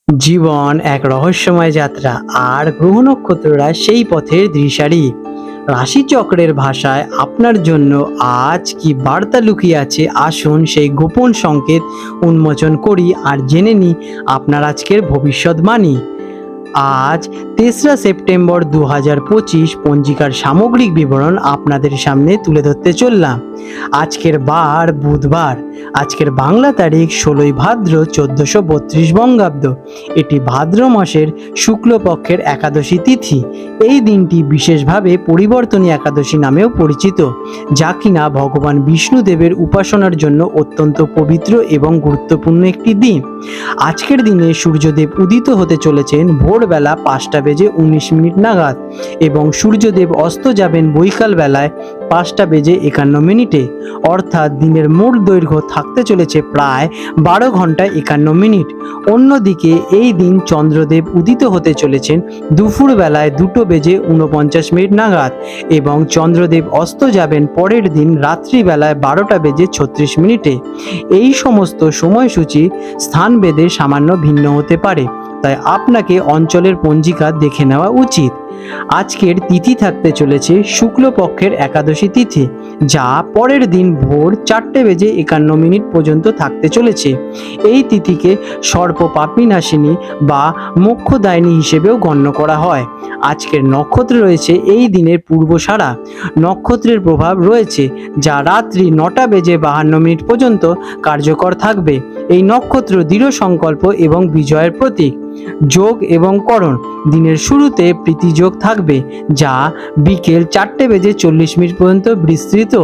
জীবন এক রহস্যময় যাত্রা, আর গ্রহ নক্ষত্ররা সেই পথের দিশারি। রাশিচক্রের ভাষায় আপনার জন্য আজ কি বার্তা লুকিয়ে আছে, আসুন সেই গোপন সংকেত উন্মোচন করি আর জেনে নিই আপনার আজকের ভবিষ্যৎবাণী। আজ 3রা সেপ্টেম্বর 2025 পঞ্জিকার সামগ্রিক বিবরণ আপনাদের সামনে তুলে ধরতে চললাম। আজকের বার বুধবার, আজকের বাংলা তারিখ 16ই ভাদ্র 1432 বঙ্গাব্দ। এটি ভাদ্র মাসের শুক্লপক্ষের একাদশী তিথি। এই দিনটি বিশেষভাবে পরিবর্তনী একাদশী নামেও পরিচিত, যা কিনা ভগবান বিষ্ণুদেবের উপাসনার জন্য অত্যন্ত পবিত্র এবং গুরুত্বপূর্ণ একটি দিন। আজকের দিনে সূর্যদেব উদিত হতে চলেছেন ভোরবেলা 5টা বেজে 19 মিনিট নাগাদ এবং সূর্যদেব অস্ত যাবেন বৈকাল বেলায় 5টা বেজে 51 মিনিটে। অর্থাৎ দিনের মোট দৈর্ঘ্য থাকতে চলেছে প্রায় 12 ঘন্টা 51 মিনিট। অন্যদিকে এই দিন চন্দ্রদেব উদিত হতে চলেছেন দুপুর বেলায় 2টো বেজে 49 মিনিট নাগাদ এবং চন্দ্রদেব অস্ত যাবেন পরের দিন রাত্রিবেলায় 12টা বেজে 36 মিনিটে। এই সমস্ত সময়সূচি স্থানভেদে সামান্য ভিন্ন হতে পারে, তাই আপনাকে অঞ্চলের পঞ্জিকা দেখে নেওয়া উচিত। আজকের তিথি থাকতে চলেছে শুক্লপক্ষের একাদশী তিথি, যা পরের দিন ভোর 4টে বেজে 51 মিনিট পর্যন্ত থাকতে চলেছে। এই তিথিকে সর্পপাপিনাশিনী বা মোক্ষদায়িনী হিসেবেও গণ্য করা হয়। আজকের নক্ষত্র রয়েছে এই দিনের পূর্বসারা নক্ষত্রের প্রভাব রয়েছে, যা রাত্রি 9টা বেজে 52 মিনিট পর্যন্ত কার্যকর থাকবে। এই নক্ষত্র দৃঢ় সংকল্প এবং বিজয়ের প্রতীক। যোগ এবং করণ, দিনের শুরুতে প্রীতিযোগ থাকবে, যা বিকেল 4টে বেজে 40 মিনিট পর্যন্ত বিস্তৃত।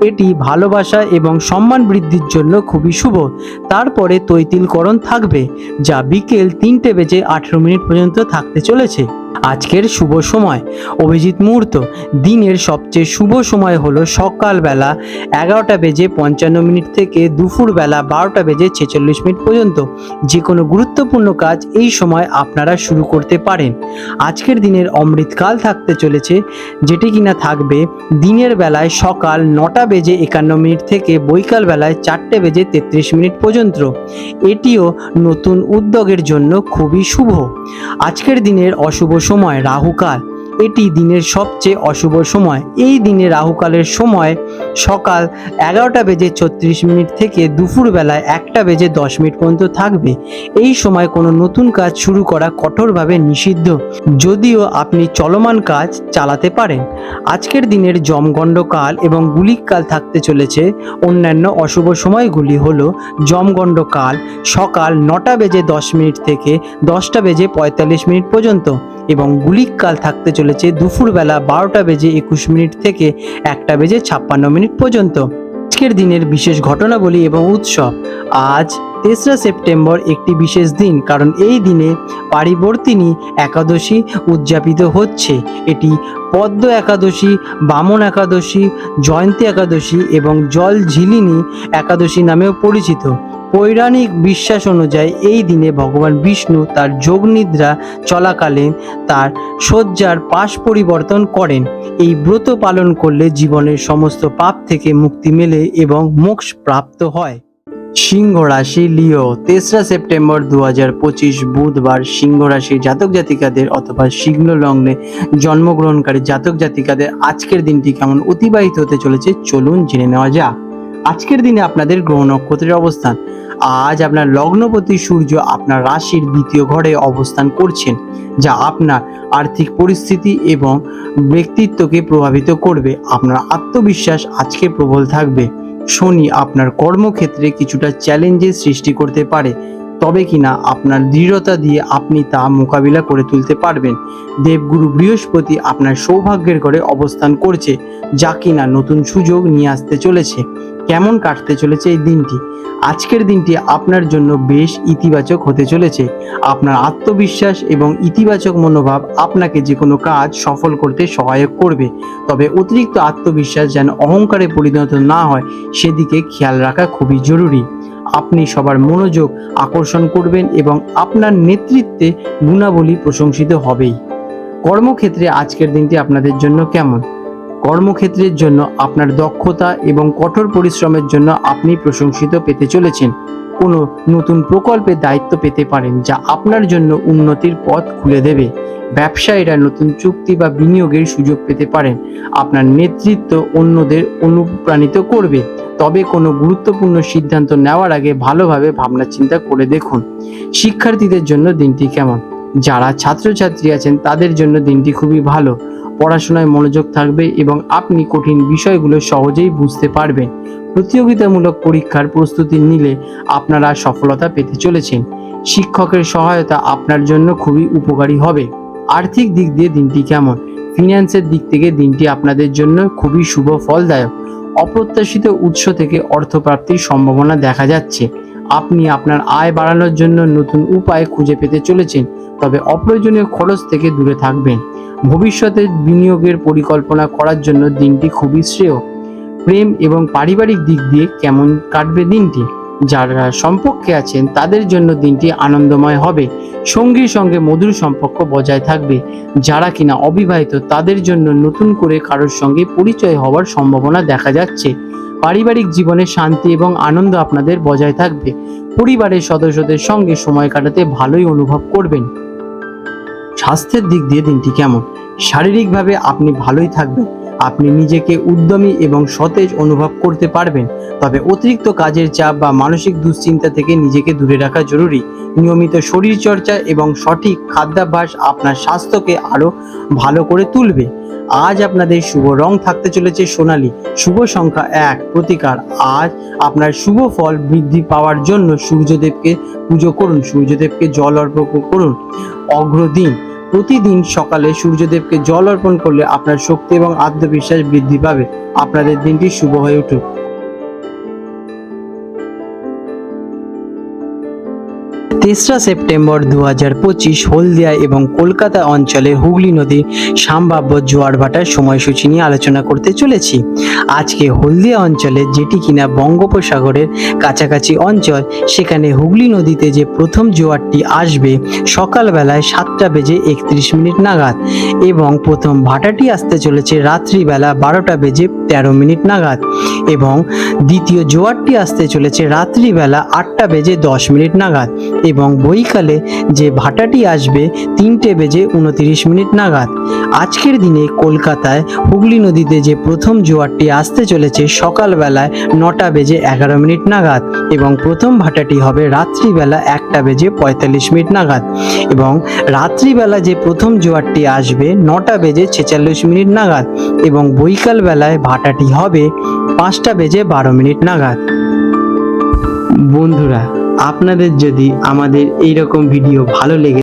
এটি ভালোবাসা এবং সম্মান বৃদ্ধির জন্য খুবই শুভ। তারপরে তৈতিলকরণ থাকবে, যা বিকেল 3টে বেজে 18 মিনিট পর্যন্ত থাকতে চলেছে। আজকের শুভ সময়, অভিজিৎ মুহূর্ত। দিনের সবচেয়ে শুভ সময় হলো সকালবেলা 11টা বেজে 55 মিনিট থেকে দুপুরবেলা 12টা বেজে 46 মিনিট পর্যন্ত। যে কোনো গুরুত্বপূর্ণ কাজ এই সময় আপনারা শুরু করতে পারেন। আজকের দিনের অমৃতকাল থাকতে চলেছে, যেটি কিনা থাকবে দিনের বেলায় সকাল 9টা বেজে 51 মিনিট থেকে বৈকাল বেলায় 4টে বেজে 33 মিনিট পর্যন্ত। এটিও নতুন উদ্যোগের জন্য খুবই শুভ। আজকের দিনের অশুভ সময় রাহুকাল। এটি দিনের সবচেয়ে অশুভ সময়। এই দিনে রাহুকালের সময় সকাল 11টা বেজে 36 মিনিট থেকে দুপুরবেলায় 1টা বেজে 10 মিনিট পর্যন্ত থাকবে। এই সময় কোনো নতুন কাজ শুরু করা কঠোরভাবে নিষিদ্ধ, যদিও আপনি চলমান কাজ চালাতে পারেন। আজকের দিনের যমগণ্ডকাল এবং গুলিককাল থাকতে চলেছে। অন্যান্য অশুভ সময়গুলি হলো যমগণ্ডকাল সকাল 9টা বেজে 10 মিনিট থেকে 10টা বেজে 45 মিনিট পর্যন্ত এবং গুলিককাল থাকতে চলেছে দুপুরবেলা 12টা বেজে 21 মিনিট থেকে 1টা বেজে 56 মিনিট পর্যন্ত। আজকের দিনের বিশেষ ঘটনাবলী এবং উৎসব। আজ 3রা সেপ্টেম্বর একটি বিশেষ দিন, কারণ এই দিনে পারিবর্তিনী একাদশী উদযাপিত হচ্ছে। এটি পদ্ম একাদশী, বামন একাদশী, জয়ন্তী একাদশী এবং জল ঝিলিনী একাদশী নামেও পরিচিত। পৌরাণিক বিশ্বাস অনুযায়ী এই দিনে ভগবান বিষ্ণু তার যোগনিদ্রা চলাকালীন তার শয্যার পাশ পরিবর্তন করেন। এই ব্রত পালন করলে জীবনের সমস্ত পাপ থেকে মুক্তি মেলে এবং মোক্ষ প্রাপ্ত হয়। সিংহ রাশি লিও, 3রা সেপ্টেম্বর 2025 বুধবার সিংহ রাশির জাতক জাতিকাদের অথবা সিংহ লগ্নে জন্মগ্রহণকারী জাতক জাতিকাদের আজকের দিনটি কেমন অতিবাহিত হতে চলেছে চলুন জেনে নেওয়া যাক। আজকের দিনে আপনাদের গ্রহ নক্ষত্রের অবস্থান। আজ আপনার লগ্নপতি সূর্য আপনার রাশির 2য় ঘরে অবস্থান করছেন, যা আপনার আর্থিক পরিস্থিতি এবং ব্যক্তিত্বকে প্রভাবিত করবে। আপনার আত্মবিশ্বাস আজকে প্রবল থাকবে। শনি আপনার কর্মক্ষেত্রে কিছুটা চ্যালেঞ্জের সৃষ্টি করতে পারে, তবে কিনা আপনার দৃঢ়তা দিয়ে আপনি তা মোকাবিলা করে তুলতে পারবেন। দেবগুরু বৃহস্পতি আপনার সৌভাগ্যের ঘরে অবস্থান করছে, যা কিনা নতুন সুযোগ নিয়ে আসতে চলেছে। কেমন কাটতে চলেছে এই দিনটি? আজকের দিনটি আপনার জন্য বেশ ইতিবাচক হতে চলেছে। আপনার আত্মবিশ্বাস এবং ইতিবাচক মনোভাব আপনাকে যে কোনো কাজ সফল করতে সহায়ক করবে, তবে অতিরিক্ত আত্মবিশ্বাস যেন অহংকারে পরিণত না হয় সেদিকে খেয়াল রাখা খুবই জরুরি। আপনি সবার মনোযোগ আকর্ষণ করবেন এবং আপনার নেতৃত্বে গুণাবলী প্রশংসিত হবেই। কর্মক্ষেত্রে আজকের দিনটি আপনাদের জন্য কেমন? কর্মক্ষেত্রের জন্য আপনার দক্ষতা এবং কঠোর পরিশ্রমের জন্য আপনি প্রশংসিত পেতে চলেছেন। কোনো নতুন প্রকল্পের দায়িত্ব পেতে পারেন, যা আপনার জন্য উন্নতির পথ খুলে দেবে। ব্যবসায়ীরা নতুন চুক্তি বা বিনিয়োগের সুযোগ পেতে পারেন। আপনার নেতৃত্ব অন্যদের অনুপ্রাণিত করবে। তবে কোনো গুরুত্বপূর্ণ সিদ্ধান্ত নেওয়ার আগে ভালোভাবে ভাবনা চিন্তা করে দেখুন। শিক্ষার্থীদের জন্য দিনটি কেমন? যারা ছাত্রছাত্রী আছেন তাদের জন্য দিনটি খুবই ভালো। পড়াশোনায় মনোযোগ থাকবে এবং আপনি কঠিন বিষয়গুলো সহজেই বুঝতে পারবেন। প্রতিযোগিতামূলক পরীক্ষার প্রস্তুতি নিলে আপনারা সফলতা পেতে চলেছেন। শিক্ষকের সহায়তা আপনার জন্য খুবই উপকারী হবে। আর্থিক দিক দিয়ে দিনটি কেমন? ফিন্যান্সের দিক থেকে দিনটি আপনাদের জন্য খুবই শুভ ফলদায়ক। অপ্রত্যাশিত উৎস থেকে অর্থপ্রাপ্তির সম্ভাবনা দেখা যাচ্ছে। আপনি আপনার আয় বাড়ানোর জন্য নতুন উপায় খুঁজে পেতে চলেছেন, তবে অপ্রয়োজনীয় খরচ থেকে দূরে থাকবেন। ভবিষ্যতে বিনিয়োগের পরিকল্পনা করার জন্য দিনটি খুবই শ্রেয়। প্রেম এবং পারিবারিক দিক দিয়ে কেমন কাটবে দিনটি? যারা সম্পর্কে আছেন তাদের জন্য দিনটি আনন্দময় হবে। সঙ্গীর সঙ্গে মধুর সম্পর্ক বজায় থাকবে। যারা কিনা অবিবাহিত তাদের জন্য নতুন করে কারোর সঙ্গে পরিচয় হওয়ার সম্ভাবনা দেখা যাচ্ছে। পারিবারিক জীবনে শান্তি এবং আনন্দ আপনাদের বজায় থাকবে। পরিবারের সদস্যদের সঙ্গে সময় কাটাতে ভালোই অনুভব করবেন। স্বাস্থ্যের দিক দিয়ে দিনটি কেমন? শারীরিকভাবে আপনি ভালোই থাকবেন। আপনি নিজেকে উদ্যমী এবং সতেজ অনুভব করতে পারবেন। তবে অতিরিক্ত কাজের চাপ বা মানসিক দুশ্চিন্তা থেকে নিজেকে দূরে রাখা জরুরি। নিয়মিত শরীরচর্চা এবং সঠিক খাদ্যাভ্যাস আপনার স্বাস্থ্যকে আরও ভালো করে তুলবে। আজ আপনাদের শুভ রং থাকতে চলেছে সোনালী। শুভ সংখ্যা 1 প্রতিকার। আজ আপনার শুভ ফল বৃদ্ধি পাওয়ার জন্য সূর্যদেবকে পুজো করুন। সূর্যদেবকে জল অর্পণ করুন। অগ্রদিন। প্রতিদিন সকালে সূর্যদেবকে জল অর্পণ করলে আপনার শক্তি এবং আত্মবিশ্বাস বৃদ্ধি পাবে। আপনাদের দিনটি শুভ হয়ে উঠুক। 3রা সেপ্টেম্বর 2025 হলদিয়া এবং কলকাতা অঞ্চলে হুগলি নদীর সম্ভাব্য জোয়ার ভাটার সময়সূচি নিয়ে আলোচনা করতে চলেছি। আজকে হলদিয়া অঞ্চলে, যেটি কিনা বঙ্গোপসাগরের কাছাকাছি অঞ্চল, সেখানে হুগলি নদীতে যে প্রথম জোয়ারটি আসবে সকালবেলায় 7:31 নাগাদ এবং প্রথম ভাটাটি আসতে চলেছে রাত্রিবেলা 12:13 নাগাদ এবং দ্বিতীয় জোয়ারটি আসতে চলেছে রাত্রিবেলা 8:10 নাগাদ এবং বৈকালে যে ভাটাটি আসবে 3:29 নাগাদ। আজকের দিনে কলকাতায় হুগলি নদীতে যে প্রথম জোয়ারটি আসতে চলেছে সকালবেলায় 9:11 নাগাদ এবং প্রথম ভাটাটি হবে রাত্রিবেলা 1:45 নাগাদ এবং রাত্রিবেলা যে প্রথম জোয়ারটি আসবে 9:46 নাগাদ এবং বৈকাল বেলায় ভাটাটি হবে 5:12 নাগাদ। বন্ধুরা, আপনাদের যদি আমাদের এইরকম ভিডিও ভালো লেগে